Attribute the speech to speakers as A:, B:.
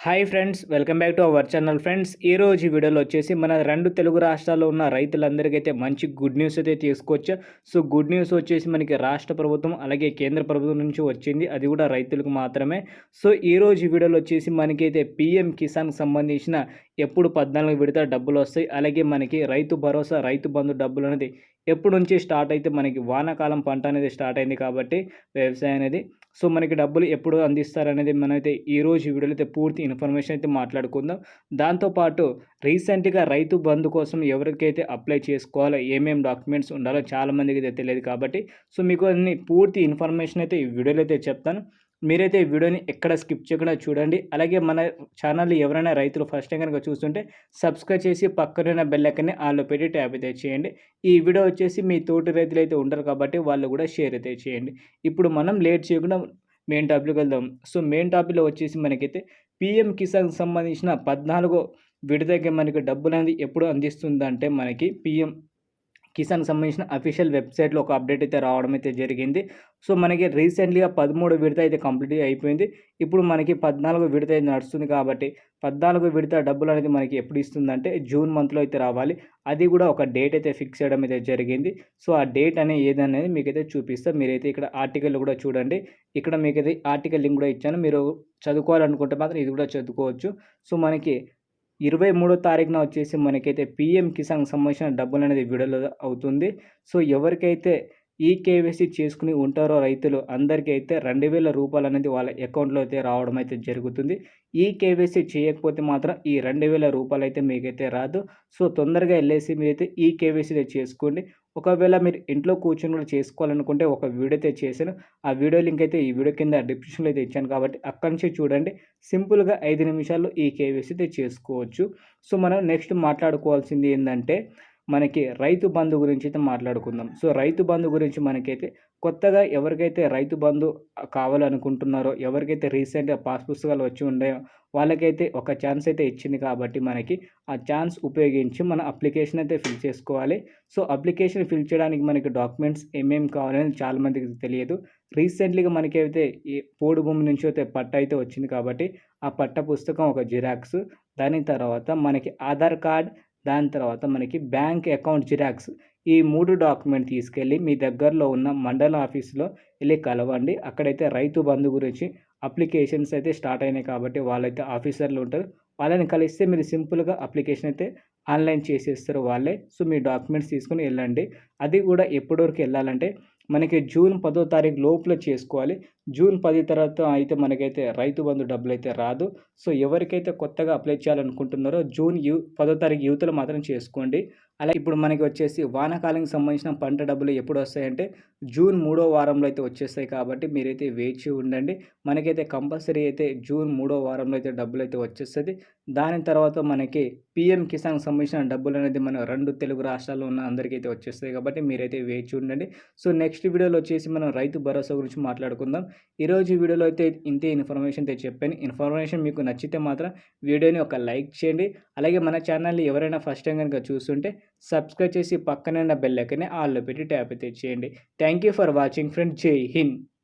A: Hi friends, welcome back to our channel friends. ఈరోజు ఈ వీడియోలో వచ్చేసి మన 2 తెలుగు రాష్ట్రాల్లో ఉన్న రైతులందరికైతే మంచి గుడ్ న్యూస్ అయితే తీసుకొచ్చా. సో గుడ్ న్యూస్ వచ్చేసి మనకి రాష్ట్ర ప్రభుత్వం అలాగే కేంద్ర ప్రభుత్వం నుంచి వచ్చింది. అది కూడా రైతులకు మాత్రమే. సో ఈరోజు ఈ వీడియోలో వచ్చేసి మనకైతే పీఎం కిసాన్‌కి సంబంధించిన ఎప్పుడు 14 విడత డబ్బులొస్తాయి. అలాగే మనకి రైతు భరోసా, రైతు బంధు డబ్బులనేది ఎప్పటి నుంచి స్టార్ట్ అయితే మనకి వానాకాలం పంట అనేది స్టార్ట్ అయింది కాబట్టి వ్యవసాయం అనేది. సో మనకి డబ్బులు ఎప్పుడు అందిస్తారనేది మనమైతే ఈరోజు ఈ వీడియోలో అయితే పూర్తి ఇన్ఫర్మేషన్ అయితే మాట్లాడుకుందాం. దాంతోపాటు రీసెంట్‌గా రైతు బంధు కోసం ఎవరికైతే అప్లై చేసుకోవాలో, ఏమేం డాక్యుమెంట్స్ ఉండాలో చాలామందికి అయితే తెలియదు కాబట్టి సో మీకు అన్ని పూర్తి ఇన్ఫర్మేషన్ అయితే ఈ వీడియోలో అయితే చెప్తాను. మీరైతే ఈ వీడియోని ఎక్కడ స్కిప్ చేయకుండా చూడండి. అలాగే మన ఛానల్‌ని ఎవరైనా రైతులు ఫస్ట్ టైం గనుక చూస్తుంటే సబ్స్క్రైబ్ చేసి పక్కనే ఉన్న బెల్ ఐకాన్‌ని ఆల్‌లో పెట్టి ట్యాప్ అయితే చేయండి. ఈ వీడియో వచ్చేసి మీ తోటి రైతులైతే ఉంటారు కాబట్టి వాళ్ళు కూడా షేర్ అయితే చేయండి. ఇప్పుడు మనం లేట్ చేయకుండా మెయిన్ టాపిక్‌లోకి వెళ్దాం. సో మెయిన్ టాపిక్‌లో వచ్చేసి మనకైతే పీఎం కిసాన్‌కి సంబంధించిన 14 విడతకి మనకి డబ్బులనేది ఎప్పుడు అందిస్తుందంటే మనకి పీఎం కిసాన్‌కి సంబంధించిన అఫీషియల్ వెబ్‌సైట్‌లో ఒక అప్డేట్ అయితే రావడం అయితే జరిగింది. సో మనకి రీసెంట్‌గా 13 విడత అయితే కంప్లీట్‌గా అయిపోయింది. ఇప్పుడు మనకి 14 విడత అయితే నడుస్తుంది కాబట్టి 14 విడత డబ్బులనేది మనకి ఎప్పుడు ఇస్తుందంటే జూన్ మంత్‌లో అయితే రావాలి. అది కూడా ఒక డేట్ అయితే ఫిక్స్ చేయడం అయితే జరిగింది. సో ఆ డేట్ ఏదనేది మీకైతే చూపిస్తా. మీరైతే ఇక్కడ ఆర్టికల్ కూడా చూడండి. ఇక్కడ మీకైతే ఆర్టికల్ లింక్ కూడా ఇచ్చాను. మీరు చదువుకోవాలనుకుంటే మాత్రం ఇది కూడా చదువుకోవచ్చు. సో మనకి 23 తారీఖున వచ్చేసి మనకైతే పీఎం కిసాన్‌కి సంబంధించిన డబ్బులనేది విడుదల అవుతుంది. సో ఎవరికైతే ఈకేవైసీ చేసుకొని ఉంటారో రైతులు అందరికైతే రూ. 2,000 అనేది వాళ్ళ అకౌంట్‌లో అయితే రావడం అయితే జరుగుతుంది. ఈకేవైసీ చేయకపోతే మాత్రం ఈ రూ. 2,000 అయితే మీకైతే రాదు. సో తొందరగా ఎళ్ళేసి మీరైతే ఈకేవైసీ అయితే చేసుకోండి. ఒకవేళ మీరు ఇంట్లో కూర్చొని కూడా చేసుకోవాలనుకుంటే ఒక వీడియో అయితే చేశాను. ఆ వీడియో లింక్ అయితే ఈ వీడియో కింద డిస్క్రిప్షన్‌లో అయితే ఇచ్చాను కాబట్టి అక్కడి నుంచి చూడండి. సింపుల్‌గా 5 నిమిషాల్లో ఈ కేవైసీ అయితే చేసుకోవచ్చు. సో మనం నెక్స్ట్ మాట్లాడుకోవాల్సింది ఏందంటే మనకి రైతు బంధు గురించి అయితే మాట్లాడుకుందాం. సో రైతు బంధు గురించి మనకైతే కొత్తగా ఎవరికైతే రైతు బంధు కావాలనుకుంటున్నారో, ఎవరికైతే రీసెంట్‌గా పాస్ పుస్తకాలు వచ్చి ఉన్నాయో వాళ్ళకైతే ఒక ఛాన్స్ అయితే ఇచ్చింది కాబట్టి మనకి ఆ ఛాన్స్ ఉపయోగించి మన అప్లికేషన్ అయితే ఫిల్ చేసుకోవాలి. సో అప్లికేషన్ ఫిల్ చేయడానికి మనకి డాక్యుమెంట్స్ ఏమేమి కావాలని చాలామందికి తెలియదు. రీసెంట్‌లీగా మనకైతే ఈ పోడు భూమి నుంచి అయితే పట్టా అయితే వచ్చింది కాబట్టి ఆ పట్టా పుస్తకం ఒక జిరాక్స్, దాని తర్వాత మనకి ఆధార్ కార్డ్, దాని తర్వాత మనకి బ్యాంక్ అకౌంట్ జిరాక్స్. ఈ 3 డాక్యుమెంట్ తీసుకెళ్ళి మీ దగ్గరలో ఉన్న మండల ఆఫీస్‌లో ఎళ్లి కలవండి. అక్కడైతే రైతు బంధు గురించి అప్లికేషన్స్ అయితే స్టార్ట్ అయినాయి కాబట్టి వాళ్ళైతే ఆఫీసర్లు ఉంటారు. వాళ్ళని కలిస్తే మీరు సింపుల్‌గా అప్లికేషన్ అయితే ఆన్‌లైన్ చేసేస్తారు వాళ్ళే. సో మీ డాక్యుమెంట్స్ తీసుకొని ఎళ్ళండి. అది కూడా ఎప్పటి వరకు ఎళ్ళాలంటే మనకి జూన్ 10వ తారీఖు లోపల చేసుకోవాలి. జూన్ 10 తర్వాత అయితే మనకైతే రైతు బంధు డబ్బులైతే రాదు. సో ఎవరికైతే కొత్తగా అప్లై చేయాలనుకుంటున్నారో జూన్ 10వ తారీఖు యువతలో మాత్రం చేసుకోండి. అలాగే ఇప్పుడు మనకి వచ్చేసి వానాకాలానికి సంబంధించిన పంట డబ్బులు ఎప్పుడొస్తాయంటే జూన్ 3వ వారంలో అయితే వచ్చేస్తాయి కాబట్టి మీరైతే వేచి ఉండండి. మనకైతే కంపల్సరీ అయితే జూన్ 3వ వారంలో అయితే డబ్బులైతే వచ్చేస్తది. దాని తర్వాత మనకి పీఎం కిసాన్‌కి సంబంధించిన డబ్బులనేది మన 2 తెలుగు రాష్ట్రాల్లో ఉన్న అందరికైతే వచ్చేస్తాయి కాబట్టి మీరైతే వేచి ఉండండి. సో నెక్స్ట్ వీడియోలో వచ్చేసి మనం రైతు భరోసా గురించి మాట్లాడుకుందాం. ఈరోజు ఈ వీడియోలో అయితే ఇంతే ఇన్ఫర్మేషన్ అయితే చెప్పాను. ఇన్ఫర్మేషన్ మీకు నచ్చితే మాత్రం వీడియోని ఒక లైక్ చేయండి. అలాగే మన ఛానల్‌ని ఎవరైనా ఫస్ట్ టైం గనుక చూస్తుంటే సబ్స్క్రైబ్ చేసి పక్కనే ఉన్న బెల్ ఐకాన్‌ని ఆల్‌లో పెట్టి ట్యాప్ అయితే చేయండి. Thank you for watching friends. జై హింద్.